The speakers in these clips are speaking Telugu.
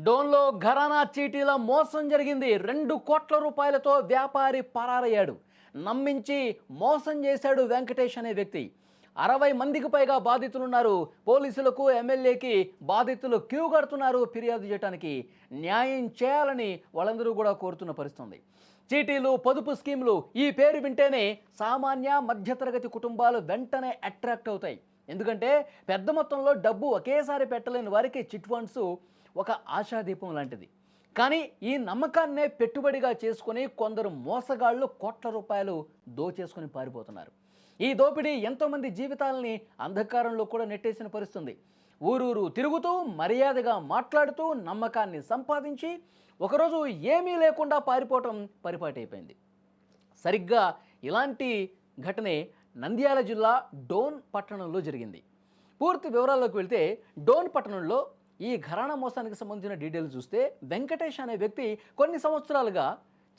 డోన్లో ఘరానా చీటీల మోసం జరిగింది. 2 కోట్ల రూపాయలతో వ్యాపారి పరారయ్యాడు. నమ్మించి మోసం చేశాడు వెంకటేష్ అనే వ్యక్తి. 60 మందికి పైగా బాధితులున్నారు. పోలీసులకు ఎమ్మెల్యేకి బాధితులు క్యూ కడుతున్నారు ఫిర్యాదు చేయడానికి. న్యాయం చేయాలని వాళ్ళందరూ కూడా కోరుతున్న పరిస్థితుంది. చీటీలు, పొదుపు స్కీములు ఈ పేరు వింటేనే సామాన్య మధ్యతరగతి కుటుంబాలు వెంటనే అట్రాక్ట్ అవుతాయి. ఎందుకంటే పెద్ద మొత్తంలో డబ్బు ఒకేసారి పెట్టలేని వారికి చిట్ ఫండ్స్ ఒక ఆశాదీపం లాంటిది. కానీ ఈ నమ్మకాన్నే పెట్టుబడిగా చేసుకుని కొందరు మోసగాళ్ళు కోట్ల రూపాయలు దోచేసుకుని పారిపోతున్నారు. ఈ దోపిడీ ఎంతోమంది జీవితాలని అంధకారంలో కూడా నెట్టేసిన పరిస్థితుంది. ఊరూరు తిరుగుతూ మర్యాదగా మాట్లాడుతూ నమ్మకాన్ని సంపాదించి ఒకరోజు ఏమీ లేకుండా పారిపోవటం పరిపాటైపోయింది. సరిగ్గా ఇలాంటి ఘటనే నంద్యాల జిల్లా డోన్ పట్టణంలో జరిగింది. పూర్తి వివరాల్లోకి వెళ్తే డోన్ పట్టణంలో ఈ ఘరానా మోసానికి సంబంధించిన డీటెయిల్స్ చూస్తే వెంకటేష్ అనే వ్యక్తి కొన్ని సంవత్సరాలుగా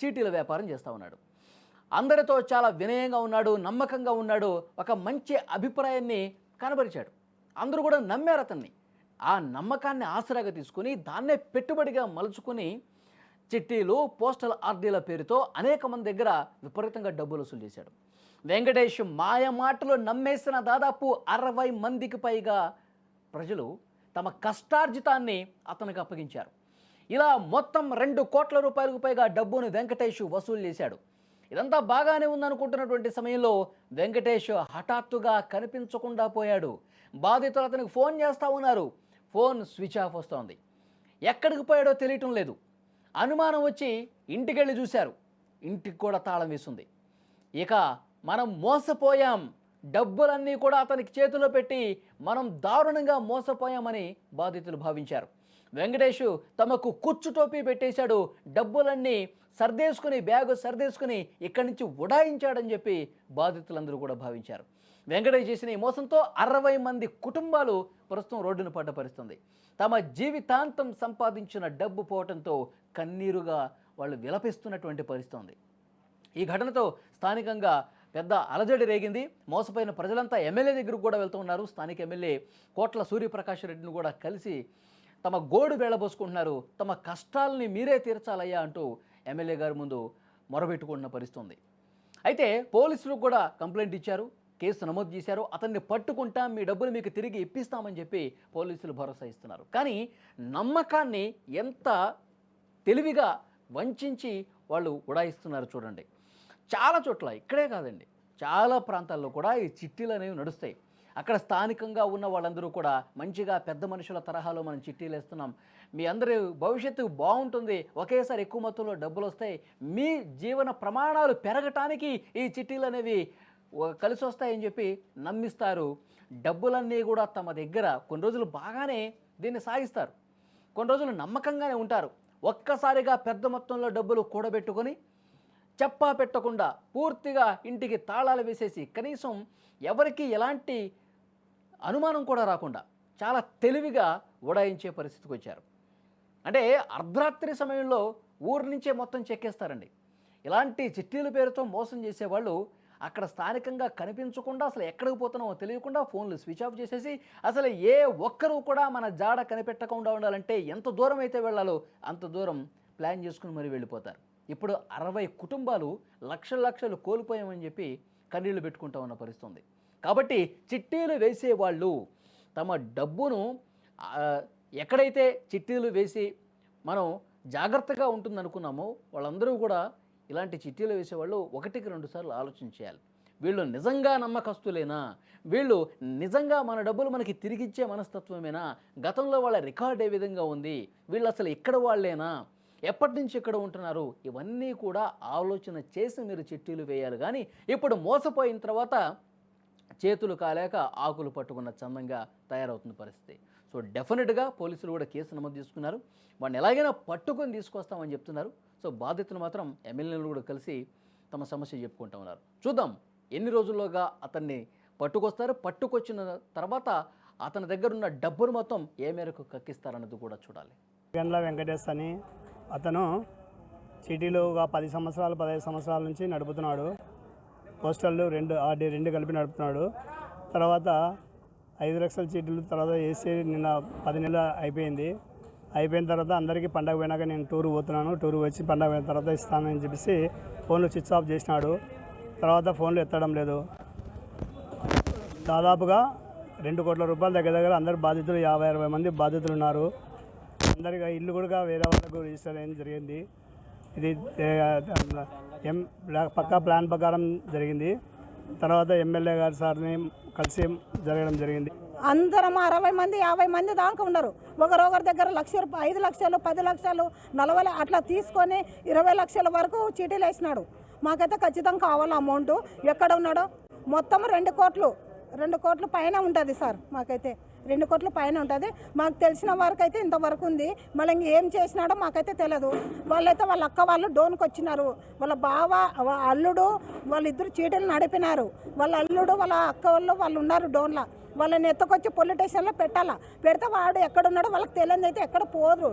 చీటీల వ్యాపారం చేస్తూ ఉన్నాడు. అందరితో చాలా వినయంగా ఉన్నాడు, నమ్మకంగా ఉన్నాడు, ఒక మంచి అభిప్రాయాన్ని కనబరిచాడు. అందరూ కూడా నమ్మారు అతన్ని. ఆ నమ్మకాన్ని ఆసరాగా తీసుకుని దాన్నే పెట్టుబడిగా మలుచుకుని చిట్టీలు, పోస్టల్ ఆర్డీల పేరుతో అనేక మంది దగ్గర విపరీతంగా డబ్బులు వసూలు చేశాడు. వెంకటేష్ మాయ మాటలు నమ్మేసిన దాదాపు 60 మందికి పైగా ప్రజలు తమ కష్టార్జితాన్ని అతనికి అప్పగించారు. ఇలా మొత్తం 2 కోట్ల రూపాయలకు పైగా డబ్బును వెంకటేష్ వసూలు చేశాడు. ఇదంతా బాగానే ఉందనుకుంటున్నటువంటి సమయంలో వెంకటేష్ హఠాత్తుగా కనిపించకుండా పోయాడు. బాధితులు అతనికి ఫోన్ చేస్తూ ఉన్నారు. ఫోన్ స్విచ్ ఆఫ్ వస్తోంది. ఎక్కడికి పోయాడో తెలియటం లేదు. అనుమానం వచ్చి ఇంటికి వెళ్ళి చూశారు. ఇంటికి కూడా తాళం వేసింది. ఇక మనం మోసపోయాం, డబ్బులన్నీ కూడా అతనికి చేతిలో పెట్టి మనం దారుణంగా మోసపోయామని బాధితులు భావించారు. వెంకటేష్ తమకు కుచ్చు టోపీ పెట్టేశాడు, డబ్బులన్నీ సర్దేసుకుని బ్యాగు సర్దేసుకుని ఇక్కడి నుంచి ఉడాయించాడని చెప్పి బాధితులందరూ కూడా భావించారు. వెంకటేష్ చేసిన ఈ మోసంతో 60 మంది కుటుంబాలు ప్రస్తుతం రోడ్డున పడ్డ పరిస్థితుంది. తమ జీవితాంతం సంపాదించిన డబ్బు పోవటంతో కన్నీరుగా వాళ్ళు విలపిస్తున్నటువంటి పరిస్థితి. ఈ ఘటనతో స్థానికంగా పెద్ద అలజడి రేగింది. మోసపోయిన ప్రజలంతా ఎమ్మెల్యే దగ్గరకు కూడా వెళ్తూ ఉన్నారు. స్థానిక ఎమ్మెల్యే కోట్ల సూర్యప్రకాష్ రెడ్డిని కూడా కలిసి తమ గోడు వేళబోసుకుంటున్నారు. తమ కష్టాలని మీరే తీర్చాలయ్యా అంటూ ఎమ్మెల్యే గారి ముందు మొరబెట్టుకుంటున్న పరిస్థితుంది. అయితే పోలీసులకు కూడా కంప్లైంట్ ఇచ్చారు, కేసు నమోదు చేశారు. అతన్ని పట్టుకుంటాం, మీ డబ్బులు మీకు తిరిగి ఇప్పిస్తామని చెప్పి పోలీసులు భరోసా ఇస్తున్నారు. కానీ నమ్మకాన్ని ఎంత తెలివిగా వంచి వాళ్ళు ఉడాయిస్తున్నారు చూడండి. చాలా చోట్ల, ఇక్కడే కాదండి, చాలా ప్రాంతాల్లో కూడా ఈ చిట్టీలు అనేవి నడుస్తాయి. అక్కడ స్థానికంగా ఉన్న వాళ్ళందరూ కూడా మంచిగా పెద్ద మనుషుల తరహాలో మనం చిట్టీలు వేస్తున్నాం, మీ అందరి భవిష్యత్తు బాగుంటుంది, ఒకేసారి ఎక్కువ మొత్తంలో డబ్బులు వస్తాయి, మీ జీవన ప్రమాణాలు పెరగటానికి ఈ చిట్టీలు అనేవి కలిసి వస్తాయని చెప్పి నమ్మిస్తారు. డబ్బులన్నీ కూడా తమ దగ్గర కొన్ని రోజులు బాగానే దీన్ని సాగిస్తారు, కొన్ని రోజులు నమ్మకంగానే ఉంటారు. ఒక్కసారిగా పెద్ద మొత్తంలో డబ్బులు కూడబెట్టుకొని చెప్పా పెట్టకుండా పూర్తిగా ఇంటికి తాళాలు వేసేసి కనీసం ఎవరికి ఎలాంటి అనుమానం కూడా రాకుండా చాలా తెలివిగా ఉడాయించే పరిస్థితికి వచ్చారు. అంటే అర్ధరాత్రి సమయంలో ఊరి నుంచే మొత్తం చెక్కేస్తారండి. ఇలాంటి చిట్టీల పేరుతో మోసం చేసేవాళ్ళు అక్కడ స్థానికంగా కనిపించకుండా, అసలు ఎక్కడికి పోతున్నామో తెలియకుండా ఫోన్లు స్విచ్ ఆఫ్ చేసేసి, అసలు ఏ ఒక్కరూ కూడా మన జాడ కనిపెట్టకుండా ఉండాలంటే ఎంత దూరం అయితే వెళ్ళాలో అంత దూరం ప్లాన్ చేసుకుని మరీ వెళ్ళిపోతారు. ఇప్పుడు 60 కుటుంబాలు లక్షలు కోల్పోయామని చెప్పి కన్నీళ్లు పెట్టుకుంటూ ఉన్న పరిస్థితుంది. కాబట్టి చిట్టీలు వేసేవాళ్ళు తమ డబ్బును ఎక్కడైతే చిట్టీలు వేసి మనం జాగ్రత్తగా ఉంటుందనుకున్నామో వాళ్ళందరూ కూడా ఇలాంటి చిట్టీలు వేసేవాళ్ళు 1-2 సార్లు ఆలోచన చేయాలి. వీళ్ళు నిజంగా నమ్మకస్తులేనా, వీళ్ళు నిజంగా మన డబ్బులు మనకి తిరిగిచ్చే మనస్తత్వమేనా, గతంలో వాళ్ళ రికార్డ్ ఏ విధంగా ఉంది, వీళ్ళు అసలు ఇక్కడ వాళ్ళేనా, ఎప్పటి నుంచి ఇక్కడ ఉంటున్నారు, ఇవన్నీ కూడా ఆలోచన చేసి మీరు చిట్టీలు వేయాలి. కానీ ఇప్పుడు మోసపోయిన తర్వాత చేతులు కాలేక ఆకులు పట్టుకున్న చందంగా తయారవుతున్న పరిస్థితి. సో డెఫినెట్గా పోలీసులు కూడా కేసు నమోదు చేసుకున్నారు. వాడిని ఎలాగైనా పట్టుకొని తీసుకొస్తామని చెప్తున్నారు. సో బాధితులు మాత్రం ఎమ్మెల్యేలు కూడా కలిసి తమ సమస్య చెప్పుకుంటూ ఉన్నారు. చూద్దాం ఎన్ని రోజుల్లోగా అతన్ని పట్టుకొస్తారు, పట్టుకొచ్చిన తర్వాత అతని దగ్గర ఉన్న డబ్బును మొత్తం ఏ మేరకు కక్కిస్తారన్నది కూడా చూడాలి. గండ్ల వెంకటేష్ అని అతను చీటీలు 10 సంవత్సరాలు 15 సంవత్సరాల నుంచి నడుపుతున్నాడు. పోస్టర్లు 2 కలిపి నడుపుతున్నాడు. తర్వాత 5 లక్షల చీటీలు తర్వాత వేసి నిన్న 10 నెలలు అయిపోయింది. అయిపోయిన తర్వాత అందరికీ పండగ పోయినాక నేను టూర్ పోతున్నాను, టూర్ వచ్చి పండగ పోయిన తర్వాత ఇస్తానని చెప్పేసి ఫోన్లు స్విచ్ ఆఫ్ చేసినాడు. తర్వాత ఫోన్లు ఎత్తడం లేదు. దాదాపుగా 2 కోట్ల రూపాయల దగ్గర అందరు బాధితులు 50-60 మంది బాధితులు ఉన్నారు. అందరికీ ఇల్లు కూడా వేరే వాళ్ళకు రిజిస్టర్ అయ్యడం జరిగింది. ఇది పక్కా ప్లాన్ ప్రకారం జరిగింది. తర్వాత ఎమ్మెల్యే గారి సార్ని కలిసి జరగడం జరిగింది. అందరం 60 మంది 50 మంది దాకా ఉన్నారు. ఒకరొకరి దగ్గర 1,00,000 రూపాయలు, 5 లక్షలు, 10 లక్షలు, 40 అట్లా తీసుకొని 20 లక్షల వరకు చీటీలు వేసినాడు. మాకైతే ఖచ్చితంగా కావాలి అమౌంట్. ఎక్కడ ఉన్నాడో మొత్తం 2 కోట్ల పైన ఉంటుంది సార్. మాకైతే 2 కోట్ల పైన ఉంటుంది. మాకు తెలిసిన వరకు అయితే ఇంతవరకు ఉంది. మళ్ళీ ఇంకేం చేసినాడో మాకైతే తెలియదు. వాళ్ళైతే వాళ్ళ అక్క వాళ్ళు డోన్కి వచ్చినారు. వాళ్ళ బావ అల్లుడు వాళ్ళిద్దరు చీటీలు నడిపినారు. వాళ్ళ అల్లుడు వాళ్ళ అక్క వాళ్ళు ఉన్నారు డోన్లో. వాళ్ళని ఎత్తుకొచ్చి పోలీస్ స్టేషన్లో పెట్టాలా. పెడితే వాడు ఎక్కడున్నాడో వాళ్ళకి తెలియదు. అయితే ఎక్కడ పోదు.